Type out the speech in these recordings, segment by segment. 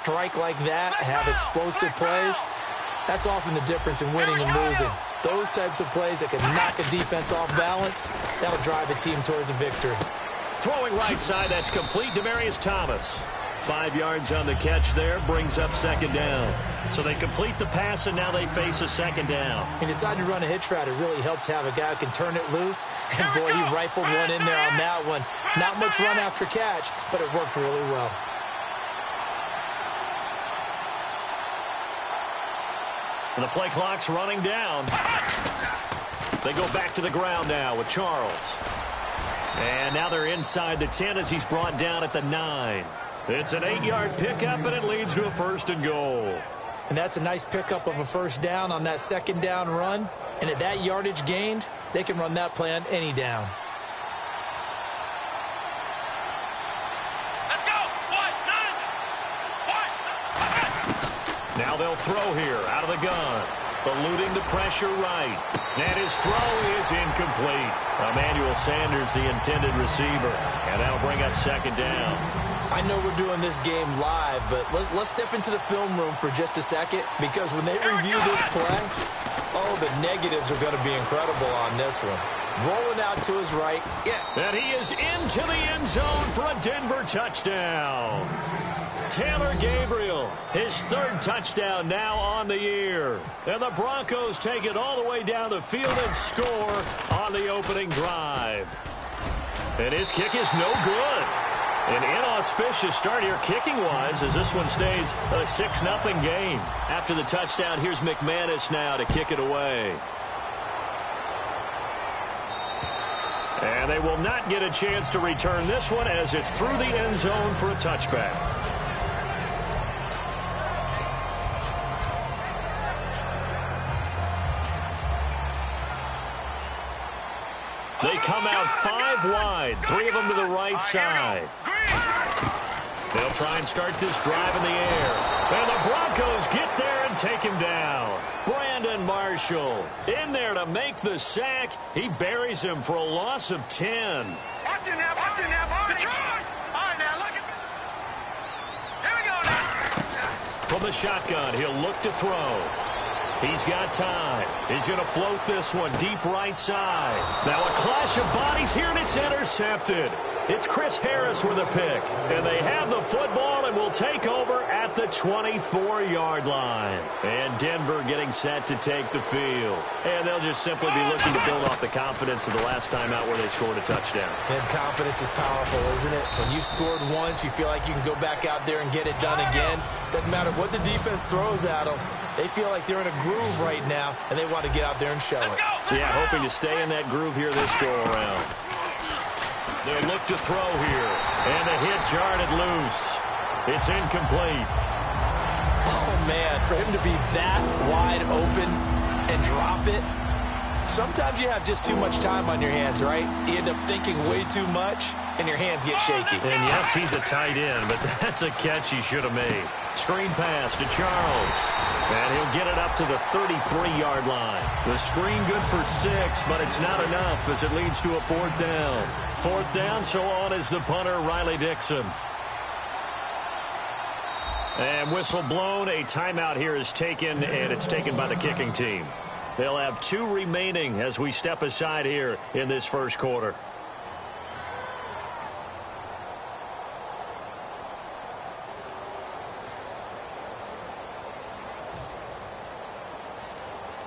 strike like that, have explosive plays, that's often the difference in winning and losing. Those types of plays that can knock a defense off balance, that'll drive a team towards a victory. Throwing right side, that's complete. Demaryius Thomas. 5 yards on the catch there, brings up second down. So they complete the pass, and now they face a second down. He decided to run a hitch route. It really helps to have a guy who can turn it loose. And, boy, he rifled one in there on that one. Not much run after catch, but it worked really well. And the play clock's running down. They go back to the ground now with Charles. And now they're inside the 10 as he's brought down at the 9. It's an 8-yard pickup, and it leads to a 1st and goal. And that's a nice pickup of a first down on that second down run. And at that yardage gained, they can run that play on any down. Let's go. Now they'll throw here out of the gun. Eluding the pressure right. And his throw is incomplete. Emmanuel Sanders, the intended receiver. And that'll bring up second down. I know we're doing this game live, but let's step into the film room for just a second, because when they review this play, oh, the negatives are going to be incredible on this one. Rolling out to his right. Yeah. And he is into the end zone for a Denver touchdown. Taylor Gabriel, his 3rd touchdown now on the year. And the Broncos take it all the way down the field and score on the opening drive. And his kick is no good. An inauspicious start here kicking-wise as this one stays a 6-0 game. After the touchdown, here's McManus now to kick it away. And they will not get a chance to return this one as it's through the end zone for a touchback. They come out 5 wide, 3 of them to the right side. They'll try and start this drive in the air. And the Broncos get there and take him down. Brandon Marshall in there to make the sack. He buries him for a loss of 10. Watch it now, Barney. All right, now, look at me. Here we go now. From the shotgun, he'll look to throw. He's got time. He's going to float this one deep right side. Now a clash of bodies here, and it's intercepted. It's Chris Harris with a pick. And they have the football and will take over at the 24-yard line. And Denver getting set to take the field. And they'll just simply be looking to build off the confidence of the last time out where they scored a touchdown. And confidence is powerful, isn't it? When you scored once, you feel like you can go back out there and get it done again. Doesn't matter what the defense throws at them. They feel like they're in a groove right now, and they want to get out there and show it. Yeah, hoping to stay in that groove here this go-around. They'll look to throw here. And the hit jarred it loose. It's incomplete. Oh, man, for him to be that wide open and drop it. Sometimes you have just too much time on your hands, right? You end up thinking way too much, and your hands get shaky. And, yes, he's a tight end, but that's a catch he should have made. Screen pass to Charles. And he'll get it up to the 33-yard line. The screen good for 6, but it's not enough as it leads to a 4th down. 4th down, so on is the punter, Riley Dixon. And whistle blown. A timeout here is taken, and it's taken by the kicking team. They'll have 2 remaining as we step aside here in this first quarter.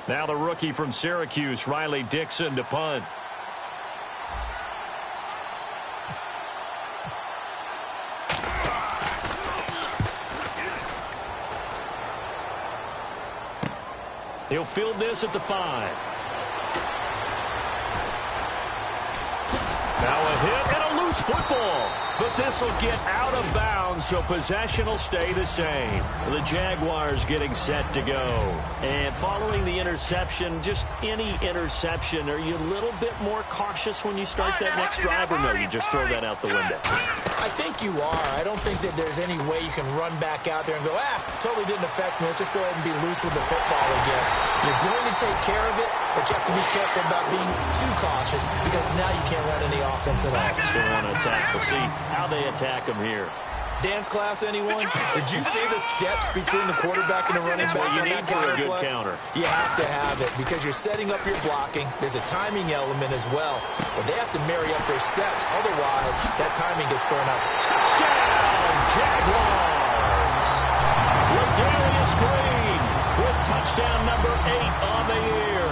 Now the rookie from Syracuse, Riley Dixon, to punt. He'll field this at the 5. Now a hit and a loose football. But this will get out of bounds, so possession will stay the same. The Jaguars getting set to go. And following the interception, just any interception, are you a little bit more cautious when you start that next drive, or no, you just throw that out the window? I think you are. I don't think that there's any way you can run back out there and go, totally didn't affect me. Let's just go ahead and be loose with the football again. You're going to take care of it, but you have to be careful about being too cautious because now you can't run any offense at all. Still want to attack. We'll see how they attack them here. Dance class, anyone? Did you see the steps between the quarterback and the running back? What you need for a good counter. You have to have it because you're setting up your blocking. There's a timing element as well, but they have to marry up their steps. Otherwise, that timing gets thrown out. Touchdown, Jaguars! Ladarius Green with touchdown number 8 on the year.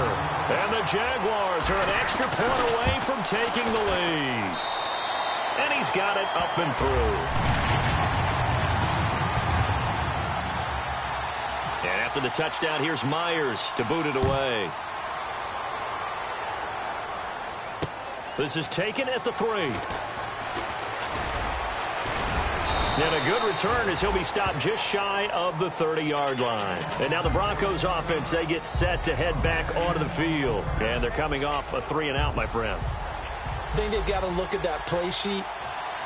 And the Jaguars are an extra point away from taking the lead. And he's got it up and through. And after the touchdown, here's Myers to boot it away. This is taken at the 3. And a good return as he'll be stopped just shy of the 30-yard line. And now the Broncos offense, they get set to head back onto the field. And they're coming off a 3-and-out, my friend. I think they've got to look at that play sheet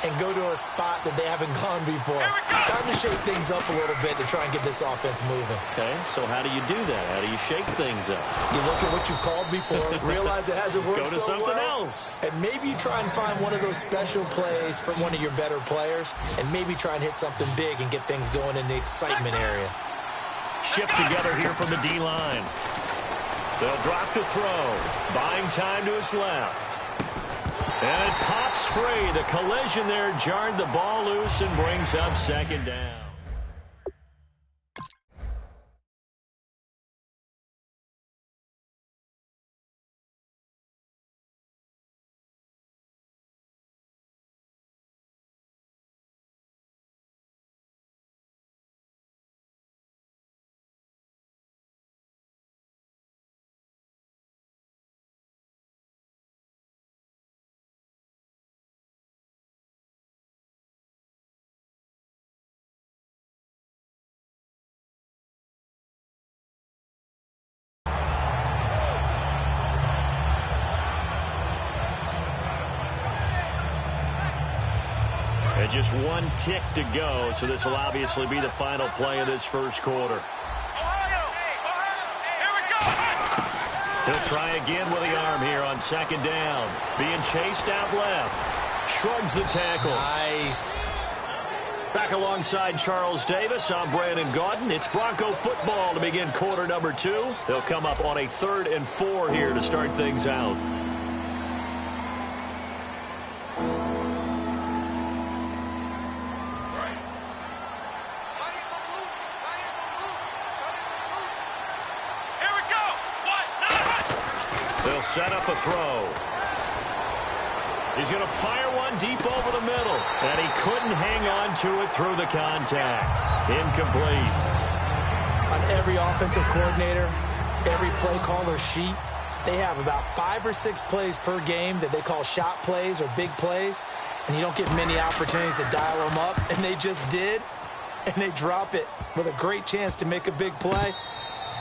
and go to a spot that they haven't gone before. Time to shake things up a little bit to try and get this offense moving. Okay, so how do you do that? How do you shake things up? You look at what you've called before, realize it hasn't worked Go to so something well, else. and maybe you try and find one of those special plays from one of your better players, and maybe try and hit something big and get things going in the excitement area. Shift together here from the D-line. They'll drop to throw. Buying time to his left. And it pops free. The collision there jarred the ball loose and brings up 2nd down. And just one tick to go, so this will obviously be the final play of this first quarter. He'll try again with the arm here on 2nd down. Being chased out left. Shrugs the tackle. Nice. Back alongside Charles Davis, I'm Brandon Gaudin. It's Bronco football to begin quarter number 2. They'll come up on a 3rd and 4 here to start things out. They'll set up a throw. He's going to fire one deep over the middle. And he couldn't hang on to it through the contact. Incomplete. On every offensive coordinator, every play caller sheet, they have about 5 or 6 plays per game that they call shot plays or big plays. And you don't get many opportunities to dial them up. And they just did. And they drop it with a great chance to make a big play.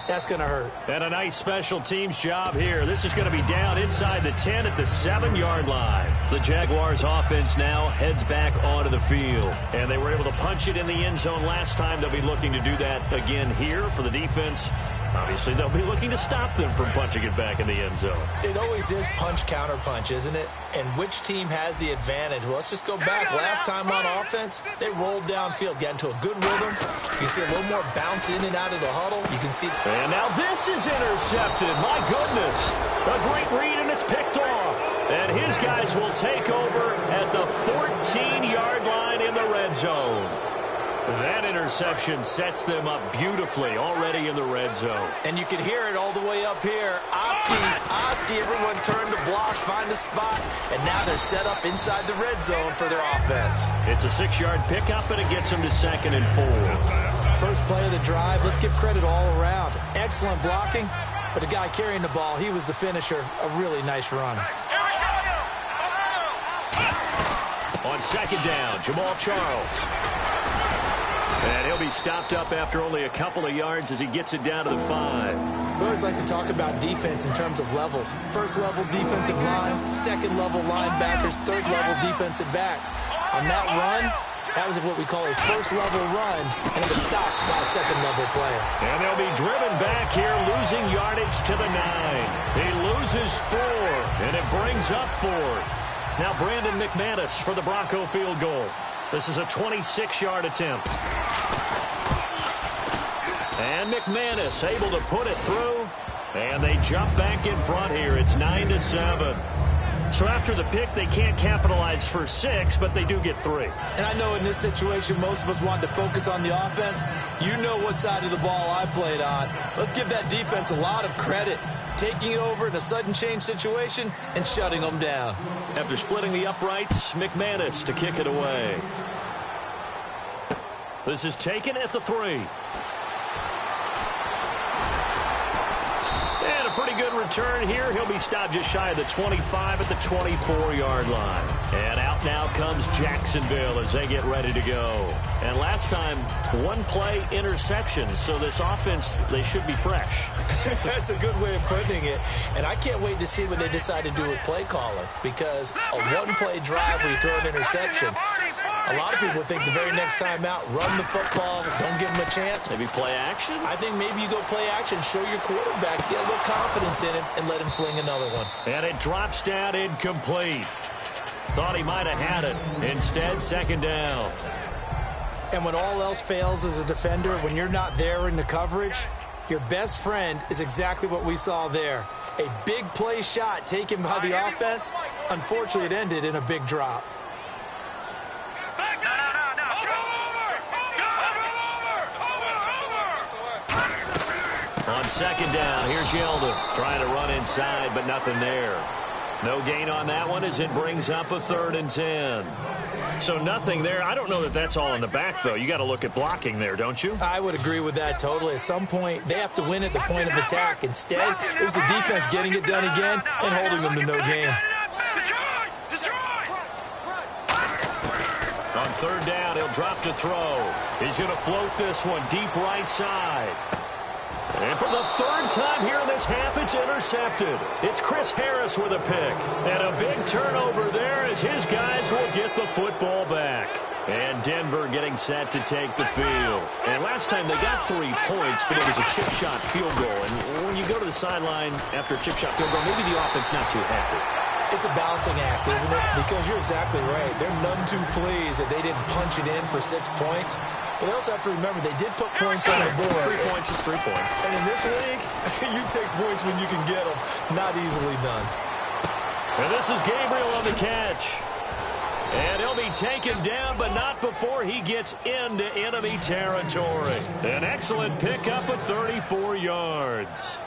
That's going to hurt. And a nice special teams job here. This is going to be down inside the 10 at the 7-yard line. The Jaguars offense now heads back onto the field. And they were able to punch it in the end zone last time. They'll be looking to do that again here for the defense. Obviously, they'll be looking to stop them from punching it back in the end zone. It always is punch-counter-punch, isn't it? And which team has the advantage? Well, let's just go back. Last time on offense, they rolled downfield, got into a good rhythm. You can see a little more bounce in and out of the huddle. You can see. And now this is intercepted. My goodness. A great read, and it's picked off. And his guys will take over at the 14-yard line in the red zone. That interception sets them up beautifully already in the red zone. And you can hear it all the way up here. Oski, everyone turned to block, find a spot, and now they're set up inside the red zone for their offense. It's a 6-yard pickup, and it gets them to 2nd and 4. First play of the drive, let's give credit all around. Excellent blocking, but the guy carrying the ball, he was the finisher. A really nice run. On 2nd down, Jamal Charles. And he'll be stopped up after only a couple of yards as he gets it down to the 5. We always like to talk about defense in terms of levels. First level defensive line, second level linebackers, third level defensive backs. On that run, that was what we call a first level run, and it was stopped by a second level player. And they'll be driven back here, losing yardage to the 9. He loses 4, and it brings up 4. Now Brandon McManus for the Bronco field goal. This is a 26-yard attempt. And McManus able to put it through. And they jump back in front here. It's 9-7. So after the pick, they can't capitalize for 6, but they do get 3. And I know in this situation, most of us want to focus on the offense. You know what side of the ball I played on. Let's give that defense a lot of credit. Taking over in a sudden change situation and shutting them down. After splitting the uprights, McManus to kick it away. This is taken at the 3. And a pretty good return here. He'll be stopped just shy of the 25 at the 24-yard line. And out now comes Jacksonville as they get ready to go. And last time, one-play interception. So this offense, they should be fresh. That's a good way of putting it. And I can't wait to see what they decide to do with play calling. Because a one-play drive where you throw an interception, a lot of people think the very next time out, run the football, don't give them a chance. Maybe play action? I think maybe you go play action, show your quarterback, get a little confidence in him, and let him fling another one. And it drops down incomplete. Thought he might have had it. Instead, second down. And when all else fails as a defender, when you're not there in the coverage, your best friend is exactly what we saw there. A big play shot taken by the offense. Unfortunately, it ended in a big drop. On second down, here's Yeldon trying to run inside, but nothing there. No gain on that one as it brings up a 3rd and 10. So nothing there. I don't know that that's all in the back, though. You got to look at blocking there, don't you? I would agree with that totally. At some point, they have to win at the point of attack. Instead, it was the defense getting it done again and holding them to no gain. On 3rd down, he'll drop to throw. He's going to float this one deep right side. And for the 3rd time here in this half, it's intercepted. It's Chris Harris with a pick. And a big turnover there as his guys will get the football back. And Denver getting set to take the field. And last time they got 3 points, but it was a chip shot field goal. And when you go to the sideline after a chip shot field goal, maybe the offense not too happy. It's a balancing act, isn't it? Because you're exactly right. They're none too pleased that they didn't punch it in for 6 points. But they also have to remember they did put points on the board. 3 points is 3 points. And in this league, you take points when you can get them. Not easily done. And this is Gabriel on the catch. And he'll be taken down, but not before he gets into enemy territory. An excellent pickup of 34 yards.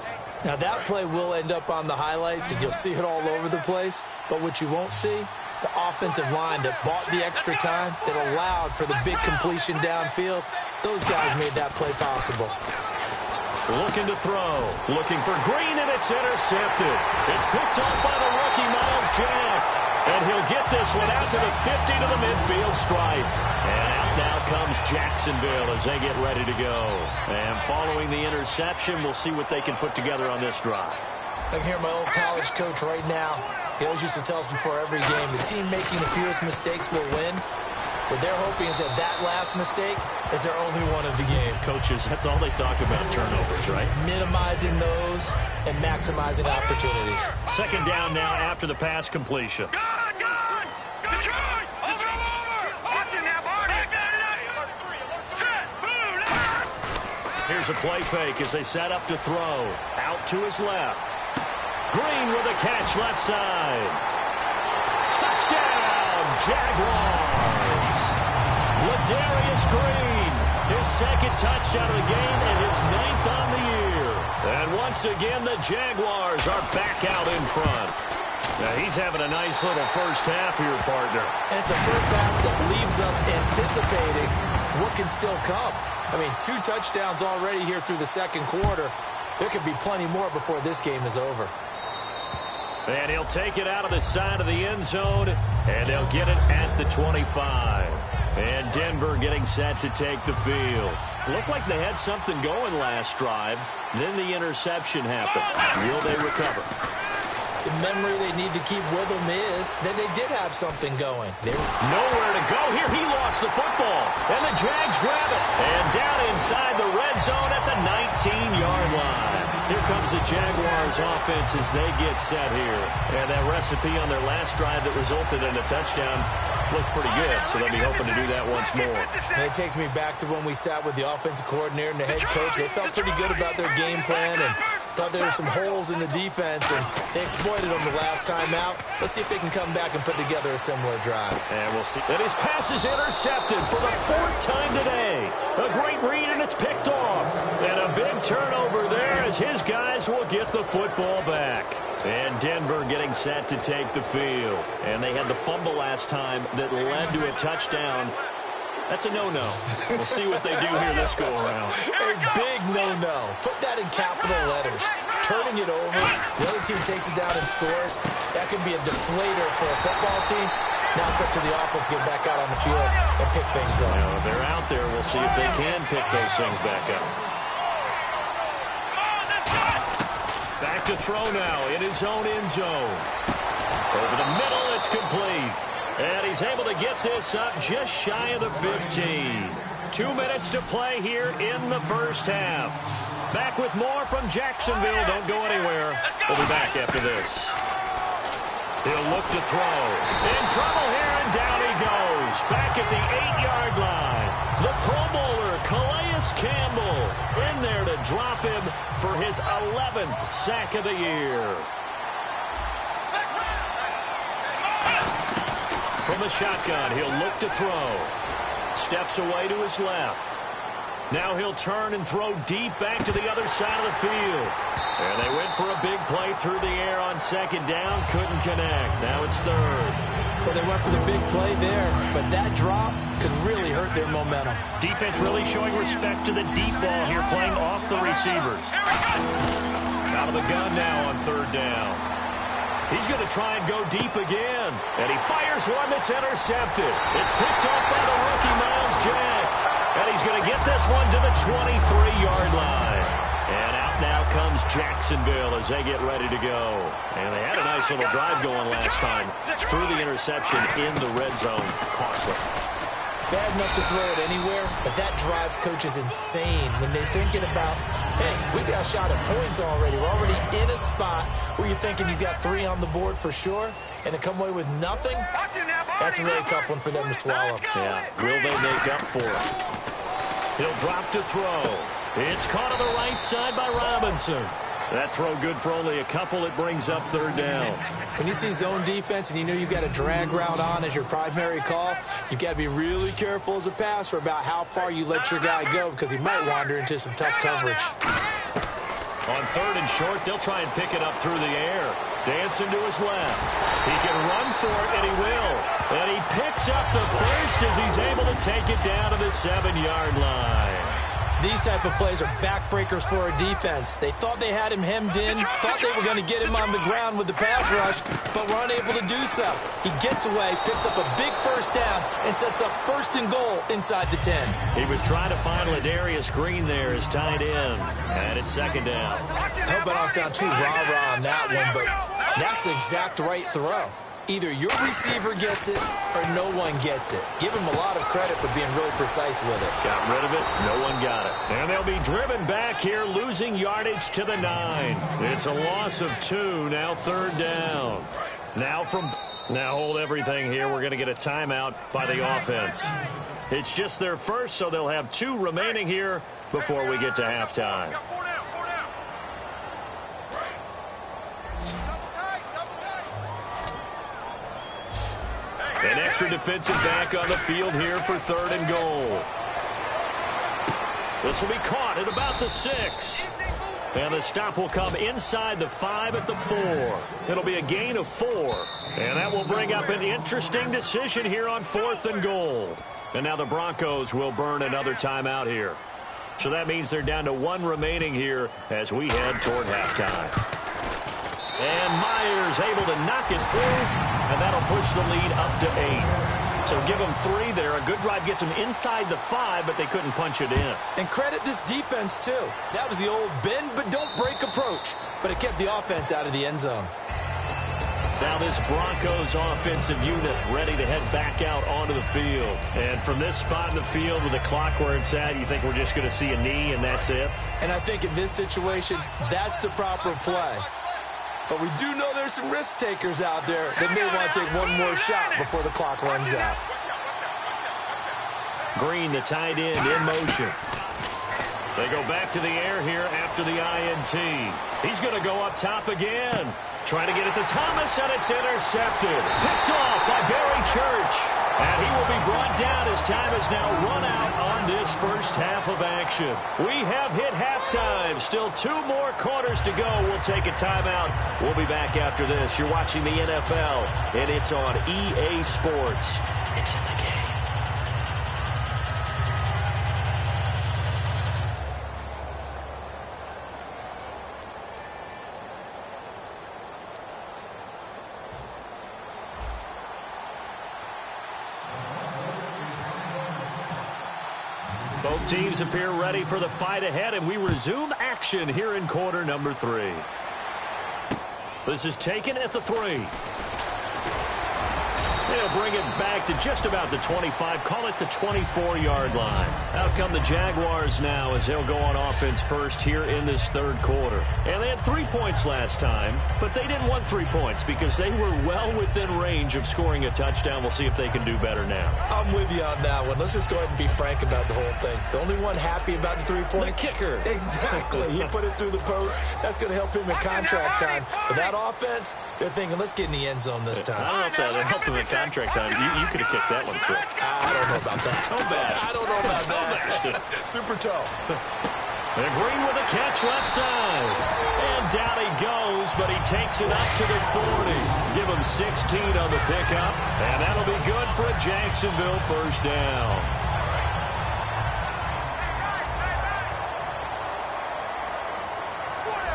Now, that play will end up on the highlights, and you'll see it all over the place. But what you won't see, the offensive line that bought the extra time, that allowed for the big completion downfield, those guys made that play possible. Looking to throw. Looking for Green, and it's intercepted. It's picked off by the rookie, Miles Jack. And he'll get this one out to the 50 to the midfield stripe. And out now comes Jacksonville as they get ready to go. And following the interception, we'll see what they can put together on this drive. I can hear my old college coach right now. He always used to tell us before every game, the team making the fewest mistakes will win. What they're hoping is that that last mistake is their only one of the game. Coaches, that's all they talk about, turnovers, right? Minimizing those and maximizing opportunities. Second down now after the pass completion. Good! Detroit! Over! Watching that, Barney! Set! Move! Here's a play fake as they set up to throw. Out to his left. Green with a catch left side. Touchdown, Jaguars! Ladarius Green, his 2nd touchdown of the game and his 9th on the year. And once again, the Jaguars are back out in front. Now, he's having a nice little first half here, partner. And it's a first half that leaves us anticipating what can still come. I mean, 2 touchdowns already here through the 2nd quarter. There could be plenty more before this game is over. And he'll take it out of the side of the end zone, and they'll get it at the 25. And Denver getting set to take the field. Looked like they had something going last drive. Then the interception happened. Will they recover? The memory they need to keep with them is that they did have something going. Nowhere to go here. He lost the football. And the Jags grab it. And down inside the red zone at the 19-yard line. Here comes the Jaguars offense as they get set here. And that recipe on their last drive that resulted in a touchdown looked pretty good, so they'll be hoping to do that once more. And it takes me back to when we sat with the offensive coordinator and the head coach. They felt pretty good about their game plan and thought there were some holes in the defense, and they exploited them the last time out. Let's see if they can come back and put together a similar drive. And we'll see. And his pass is intercepted for the 4th time today. A great read, and it's picked off. And a big turnover there as his guys will get the football back. And Denver getting set to take the field. And they had the fumble last time that led to a touchdown. That's a no-no. We'll see what they do here this go-around. A big no-no. Put that in capital letters. Turning it over, the other team takes it down and scores. That can be a deflator for a football team. Now it's up to the offense to get back out on the field and pick things up. You know, they're out there. We'll see if they can pick those things back up. Back to throw now in his own end zone. Over the middle, it's complete. And he's able to get this up just shy of the 15. 2 minutes to play here in the first half. Back with more from Jacksonville. Don't go anywhere. We'll be back after this. He'll look to throw. In trouble here, and down he goes. Back at the 8-yard line. The Pro Bowler, Calais Campbell, in there to drop him for his 11th sack of the year. From the shotgun, he'll look to throw. Steps away to his left. Now he'll turn and throw deep back to the other side of the field. And they went for a big play through the air on 2nd down. Couldn't connect. Now it's 3rd. Well, they went for the big play there, but that drop could really hurt their momentum. Defense really showing respect to the deep ball here, playing off the receivers. Out of the gun now on 3rd down. He's going to try and go deep again. And he fires one that's intercepted. It's picked off by the rookie, Miles Jack. And he's going to get this one to the 23-yard line. And out now comes Jacksonville as they get ready to go. And they had a nice little drive going last time. Threw the interception in the red zone. Costly. Bad enough to throw it anywhere, but that drives coaches insane when they're thinking about, hey, we got a shot at points already. We're already in a spot where you're thinking you got 3 on the board for sure, and to come away with nothing, that's a really tough one for them to swallow. Yeah, will they make up for it? He'll drop to throw. It's caught on the right side by Robinson. That throw good for only a couple. It brings up 3rd down. When you see zone defense and you know you've got a drag route on as your primary call, you've got to be really careful as a passer about how far you let your guy go because he might wander into some tough coverage. On 3rd and short, they'll try and pick it up through the air. Dancing to his left. He can run for it, and he will. And he picks up the first as he's able to take it down to the 7-yard line. These type of plays are backbreakers for a defense. They thought they had him hemmed in, thought they were going to get him on the ground with the pass rush, but were unable to do so. He gets away, picks up a big 1st down, and sets up 1st and goal inside the 10. He was trying to find Ladarius Green there as tight end. And it's 2nd down. I hope I don't sound too rah-rah on that one, but that's the exact right throw. Either your receiver gets it or no one gets it. Give him a lot of credit for being really precise with it. Got rid of it. No one got it. And they'll be driven back here, losing yardage to the 9. It's a loss of 2. Now 3rd down. Now hold everything here. We're going to get a timeout by the offense. It's just their first, so they'll have 2 remaining here before we get to halftime. An extra defensive back on the field here for 3rd and goal. This will be caught at about the 6. And the stop will come inside the 5 at the 4. It'll be a gain of 4. And that will bring up an interesting decision here on 4th and goal. And now the Broncos will burn another timeout here. So that means they're down to 1 remaining here as we head toward halftime. And Myers able to knock it through, and that'll push the lead up to 8. So give them 3 there. A good drive gets them inside the 5, but they couldn't punch it in. And credit this defense, too. That was the old bend but don't break approach, but it kept the offense out of the end zone. Now this Broncos offensive unit ready to head back out onto the field. And from this spot in the field with the clock where it's at, you think we're just going to see a knee and that's it? And I think in this situation, that's the proper play. But we do know there's some risk takers out there that may want to take one more shot before the clock runs out. Green, the tight end, in motion. They go back to the air here after the INT. He's going to go up top again. Trying to get it to Thomas, and it's intercepted. Picked off by Barry Church. And he will be brought down as time has now run out on this first half of action. We have hit halftime. Still 2 more quarters to go. We'll take a timeout. We'll be back after this. You're watching the NFL, and it's on EA Sports. It's in the game. Both teams appear ready for the fight ahead, and we resume action here in quarter number 3. This is taken at the 3. They'll bring it back to just about the 25, call it the 24-yard line. Out come the Jaguars now as they'll go on offense first here in this third quarter. And they had 3 points last time, but they didn't want 3 points because they were well within range of scoring a touchdown. We'll see if they can do better now. I'm with you on that one. Let's just go ahead and be frank about the whole thing. The only one happy about the 3-point? The kicker. Exactly. He put it through the post. That's going to help him in contract time. But that offense, they're thinking, let's get in the end zone this time. I don't know if that helped him in contract time. You could have kicked that one through. I don't know about that. Toe bash. I don't know about that. Super toe. And Green with a catch left side. And down he goes, but he takes it up to the 40. Give him 16 on the pickup. And that'll be good for a Jacksonville first down.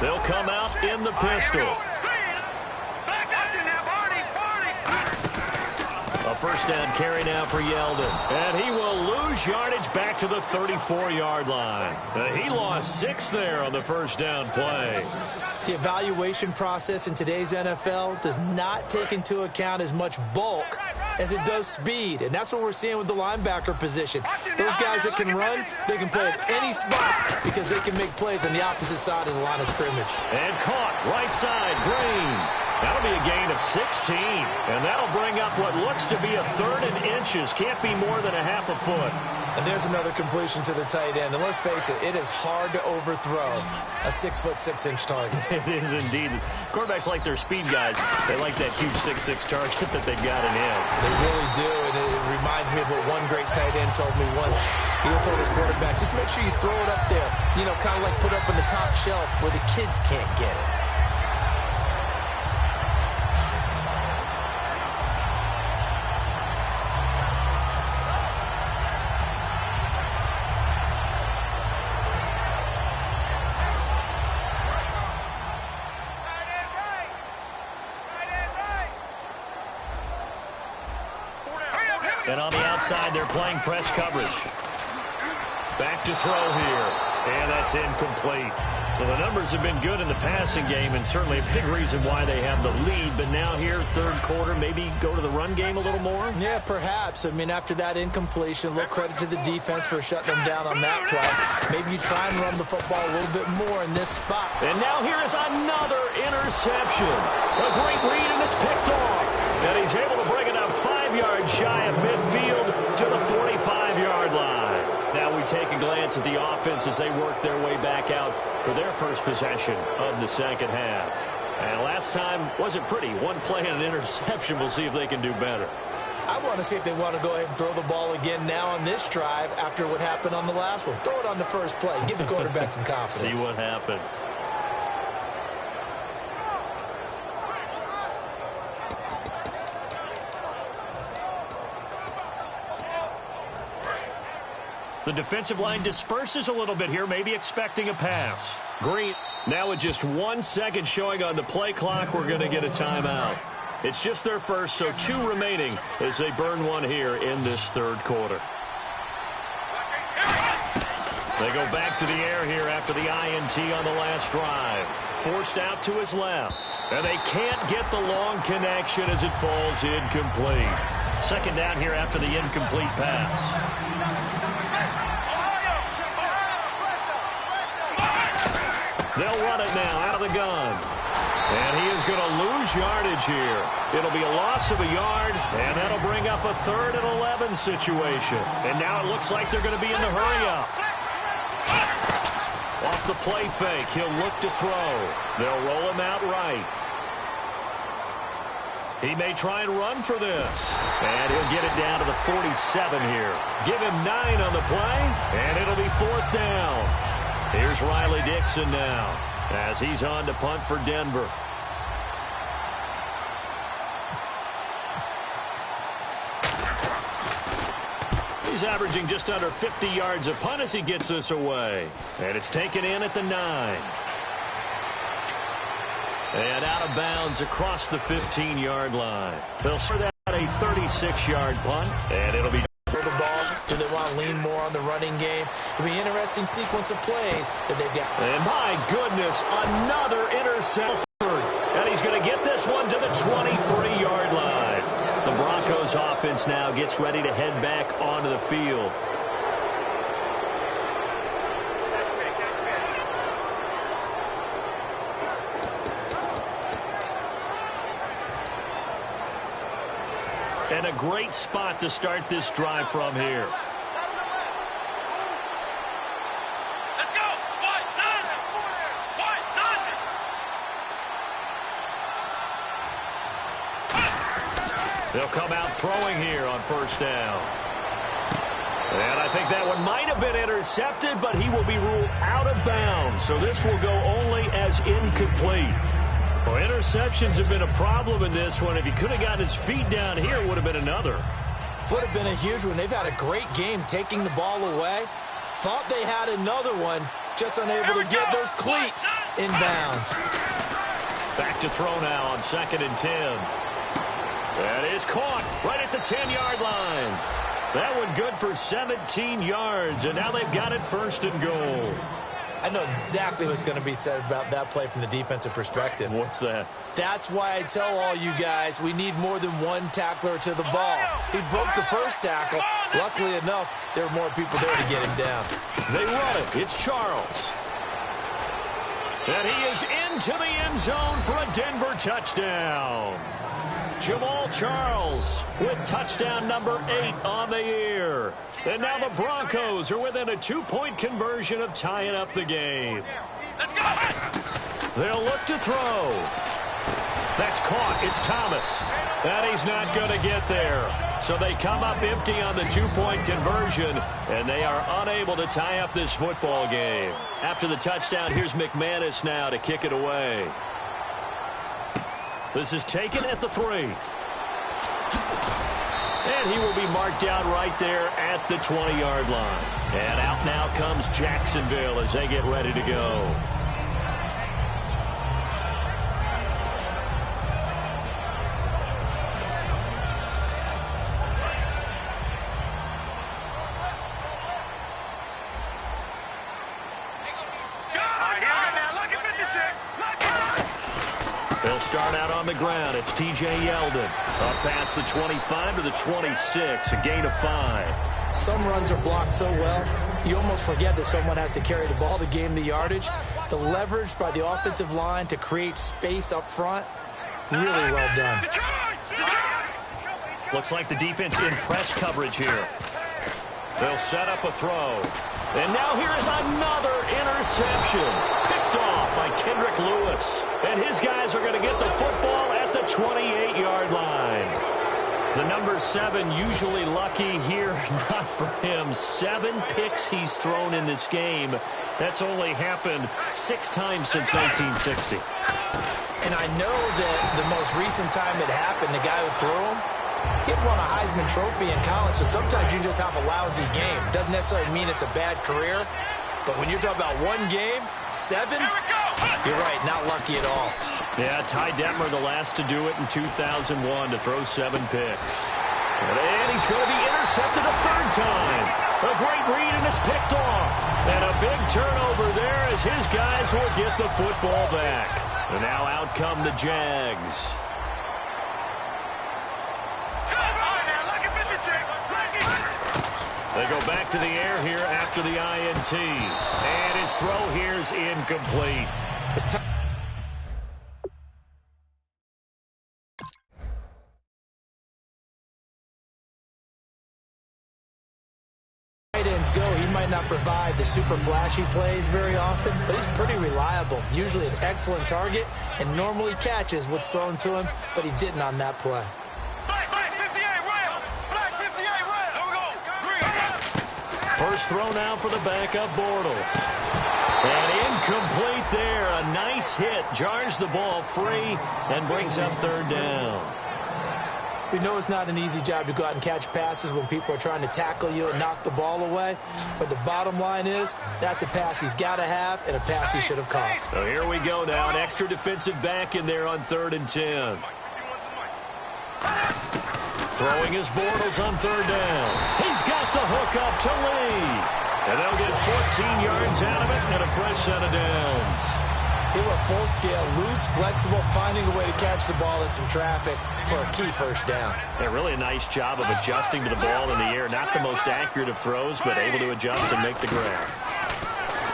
They'll come out in the pistol. A first down carry now for Yeldon. And he will lose yardage back to the 34-yard line. He lost 6 there on the first down play. The evaluation process in today's NFL does not take into account as much bulk as it does speed. And that's what we're seeing with the linebacker position. Those guys that can run, they can play at any spot because they can make plays on the opposite side of the line of scrimmage. And caught right side, Green. That'll be a gain of 16. And that'll bring up what looks to be a 3rd and inches. Can't be more than a half a foot. And there's another completion to the tight end. And let's face it, it is hard to overthrow a 6'6" target. It is indeed. Quarterbacks like their speed guys. They like that huge 6'6" target that they've got in him. They really do. And it reminds me of what one great tight end told me once. He told his quarterback, just make sure you throw it up there. You know, kind of like put up on the top shelf where the kids can't get it. And on the outside, they're playing press coverage. Back to throw here. And that's incomplete. Well, the numbers have been good in the passing game, and certainly a big reason why they have the lead. But now here, third quarter, maybe go to the run game a little more? Yeah, perhaps. I mean, after that incompletion, a little credit to the defense for shutting them down on that play. Maybe you try and run the football a little bit more in this spot. And now here is another interception. A great read, and it's picked off. And he's able to bring it up 5 yards shy of midfield to the 45-yard line. Now we take a glance at the offense as they work their way back out for their first possession of the second half. And last time wasn't pretty. One play and an interception. We'll see if they can do better. I want to see if they want to go ahead and throw the ball again now on this drive after what happened on the last one. Throw it on the first play. Give the quarterback some confidence. See what happens. The defensive line disperses a little bit here, maybe expecting a pass. Green, now with just 1 second showing on the play clock, we're going to get a timeout. It's just their first, so 2 remaining as they burn one here in this third quarter. They go back to the air here after the INT on the last drive. Forced out to his left. And they can't get the long connection as it falls incomplete. Second down here after the incomplete pass. They'll run it now out of the gun. And he is going to lose yardage here. It'll be a loss of a yard, and that'll bring up a 3rd and 11 situation. And now it looks like they're going to be in the hurry-up. Off the play fake, he'll look to throw. They'll roll him out right. He may try and run for this. And he'll get it down to the 47 here. Give him 9 on the play, and it'll be 4th down. Here's Riley Dixon now as he's on to punt for Denver. He's averaging just under 50 yards a punt as he gets this away. And it's taken in at the 9. And out of bounds across the 15-yard line. They'll start that a 36-yard punt, and it'll be the ball. Do they want to lean more on the running game? It'll be an interesting sequence of plays that they've got. And my goodness, another interception. And he's going to get this one to the 23-yard line. The Broncos offense now gets ready to head back onto the field. And a great spot to start this drive from here. Let's go. They'll come out throwing here on 1st down. And I think that one might have been intercepted, but he will be ruled out of bounds. So this will go only as incomplete. Well, interceptions have been a problem in this one. If he could have gotten his feet down here, it would have been another. Would have been a huge one. They've had a great game taking the ball away. Thought they had another one, just unable to get those cleats in bounds. Back to throw now on 2nd and 10. That is caught right at the 10-yard line. That one good for 17 yards, and now they've got it 1st and goal. I know exactly what's going to be said about that play from the defensive perspective. What's that? That's why I tell all you guys we need more than one tackler to the ball. He broke the first tackle. Luckily enough, there were more people there to get him down. They run it. It's Charles. And he is into the end zone for a Denver touchdown. Jamal Charles with touchdown number 8 on the year. And now the Broncos are within a 2-point conversion of tying up the game. They'll look to throw. That's caught. It's Thomas. And he's not going to get there. So they come up empty on the 2-point conversion, and they are unable to tie up this football game. After the touchdown, here's McManus now to kick it away. This is taken at the 3. And he will be marked down right there at the 20-yard line. And out now comes Jacksonville as they get ready to go. They'll start out on the ground. It's T.J. Yeldon. Up past the 25 to the 26, a gain of 5. Some runs are blocked so well, you almost forget that someone has to carry the ball to gain the yardage. The leverage by the offensive line to create space up front, really well done. Looks like the defense in press coverage here. They'll set up a throw. And now here is another interception. Picked off by Kendrick Lewis. And his guys are going to get the football at the 28-yard line. The number 7 usually lucky here. Not for him. 7 picks he's thrown in this game. That's only happened 6 times since 1960. And I know that the most recent time it happened, the guy who threw him, he had won a Heisman Trophy in college, so sometimes you just have a lousy game. Doesn't necessarily mean it's a bad career, but when you're talking about one game, 7, you're right, not lucky at all. Yeah, Ty Detmer the last to do it in 2001 to throw 7 picks. And he's going to be intercepted a 3rd time. A great read, and it's picked off. And a big turnover there as his guys will get the football back. And now out come the Jags. They go back to the air here after the INT. And his throw here's incomplete. Tight ends go, he might not provide the super flashy plays very often, but he's pretty reliable. Usually an excellent target and normally catches what's thrown to him, but he didn't on that play. First throw now for the backup Bortles. And incomplete there. A nice hit. Jars the ball free and brings up third down. We know it's not an easy job to go out and catch passes when people are trying to tackle you and knock the ball away. But the bottom line is, that's a pass he's got to have and a pass he should have caught. So here we go now. An extra defensive back in there on 3rd and 10. Throwing his Bortles on third down. He's got the hook up to Lee. And they'll get 14 yards out of it and a fresh set of downs. They were full scale, loose, flexible, finding a way to catch the ball in some traffic for a key first down. Yeah, really a nice job of adjusting to the ball in the air. Not the most accurate of throws, but able to adjust and make the grab.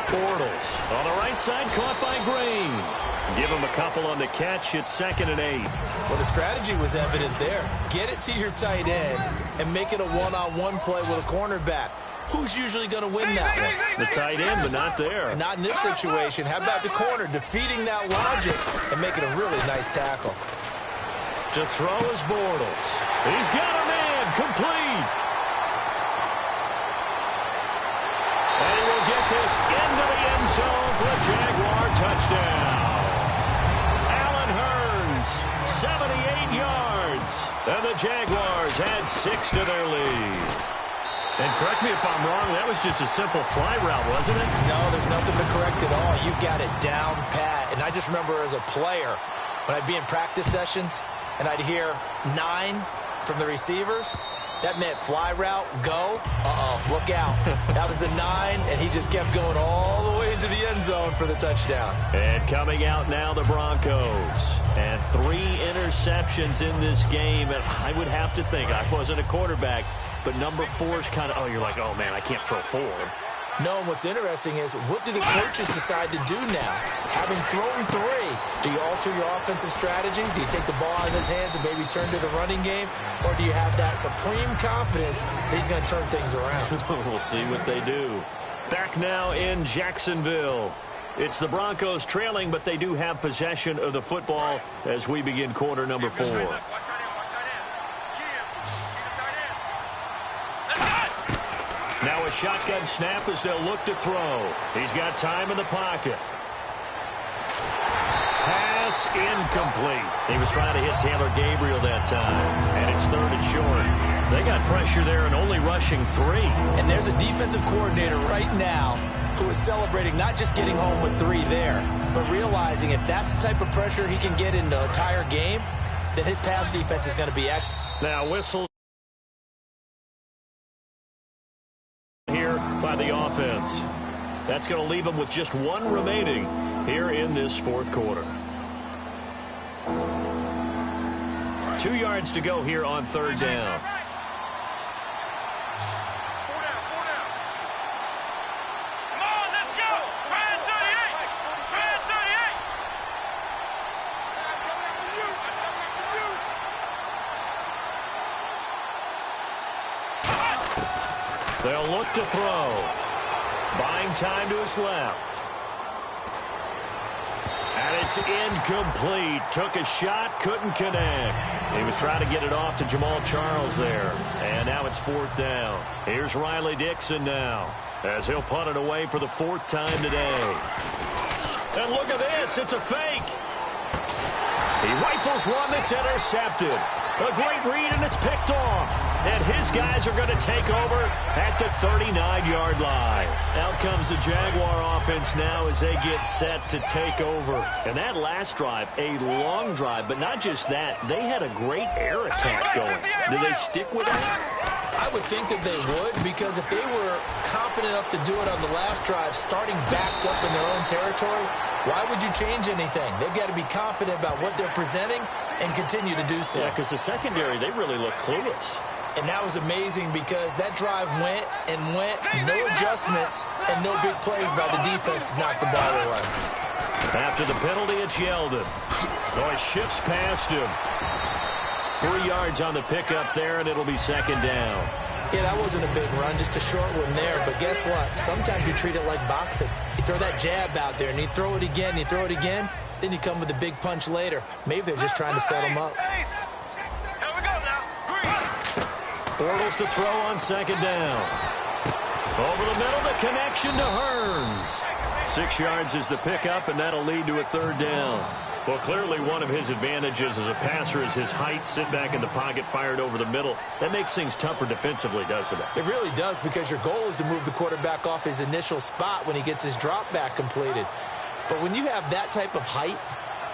Bortles on the right side, caught by Green. Give him a couple on the catch. It's 2nd and 8. Well, the strategy was evident there. Get it to your tight end and make it a one-on-one play with a cornerback. Who's usually going to win that one? The tight end, but not there. Not in this situation. How about the corner defeating that logic and making a really nice tackle? To throw is Bortles. He's got a man. Complete. And he will get this into the end zone for a Jaguar touchdown. 78 yards. And the Jaguars add 6 to their lead. And correct me if I'm wrong, that was just a simple fly route, wasn't it? No, there's nothing to correct at all. You got it down pat. And I just remember as a player, when I'd be in practice sessions and I'd hear 9 from the receivers, that meant fly route, go. Look out. That was the 9, and he just kept going all the way into the end zone for the touchdown. And coming out now, the Broncos. And 3 interceptions in this game. And I would have to think, I wasn't a quarterback, but number 4 is kind of, you're like, oh, man, I can't throw 4. No, and what's interesting is, what do the coaches decide to do now? Having thrown 3, do you alter your offensive strategy? Do you take the ball out of his hands and maybe turn to the running game? Or do you have that supreme confidence that he's going to turn things around? We'll see what they do. Back now in Jacksonville. It's the Broncos trailing, but they do have possession of the football as we begin quarter number 4. Now a shotgun snap as they'll look to throw. He's got time in the pocket. Pass incomplete. He was trying to hit Taylor Gabriel that time. And it's 3rd and short. They got pressure there and only rushing 3. And there's a defensive coordinator right now who is celebrating not just getting home with 3 there, but realizing if that's the type of pressure he can get in the entire game, then his pass defense is going to be excellent. Now whistles here by the offense. That's going to leave them with just 1 remaining here in this 4th quarter. 2 yards to go here on 3rd down. They'll look to throw. Buying time to his left. And it's incomplete. Took a shot, couldn't connect. He was trying to get it off to Jamal Charles there. And now it's 4th down. Here's Riley Dixon now, as he'll punt it away for the 4th time today. And look at this. It's a fake. He rifles one that's intercepted. A great read, and it's picked off. And his guys are going to take over at the 39-yard line. Out comes the Jaguar offense now as they get set to take over. And that last drive, a long drive, but not just that. They had a great air attack going. Do they stick with it? I would think that they would, because if they were confident enough to do it on the last drive, starting backed up in their own territory, why would you change anything? They've got to be confident about what they're presenting and continue to do so. Yeah, because the secondary, they really look clueless. And that was amazing because that drive went and went, no adjustments and no big plays by the defense to knock the ball away. After the penalty, it's Yeldon. Oh, he shifts past him. 3 yards on the pickup there, and it'll be second down. Yeah, that wasn't a big run, just a short one there. But guess what? Sometimes you treat it like boxing. You throw that jab out there, and you throw it again, you throw it again, then you come with a big punch later. Maybe they're just trying to set him up. Here we go now. Bortles to throw on second down. Over the middle, the connection to Hearns. 6 yards is the pickup, and that'll lead to a third down. Well, clearly one of his advantages as a passer is his height. Sit back in the pocket, fired over the middle. That makes things tougher defensively, doesn't it? It really does, because your goal is to move the quarterback off his initial spot when he gets his drop back completed. But when you have that type of height,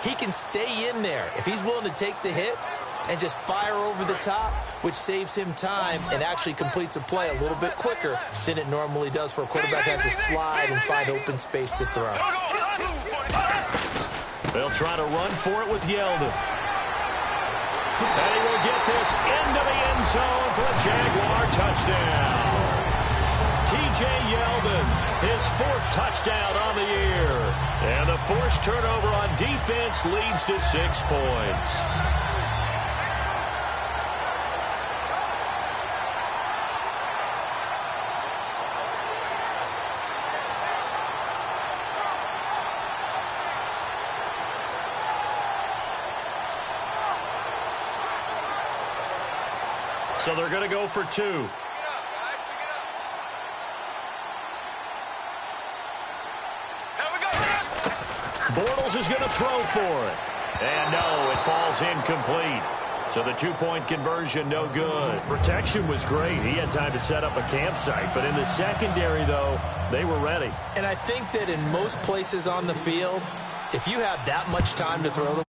he can stay in there if he's willing to take the hits and just fire over the top, which saves him time and actually completes a play a little bit quicker than it normally does for a quarterback who has to slide and find open space to throw. They'll try to run for it with Yeldon. And he will get this into the end zone for a Jaguar touchdown. T.J. Yeldon, his 4th touchdown on the year. And the forced turnover on defense leads to 6 points. So they're going to go for 2. Bortles is going to throw for it. And no, it falls incomplete. So the 2-point conversion, no good. Protection was great. He had time to set up a campsite. But in the secondary, though, they were ready. And I think that in most places on the field, if you have that much time to throw them,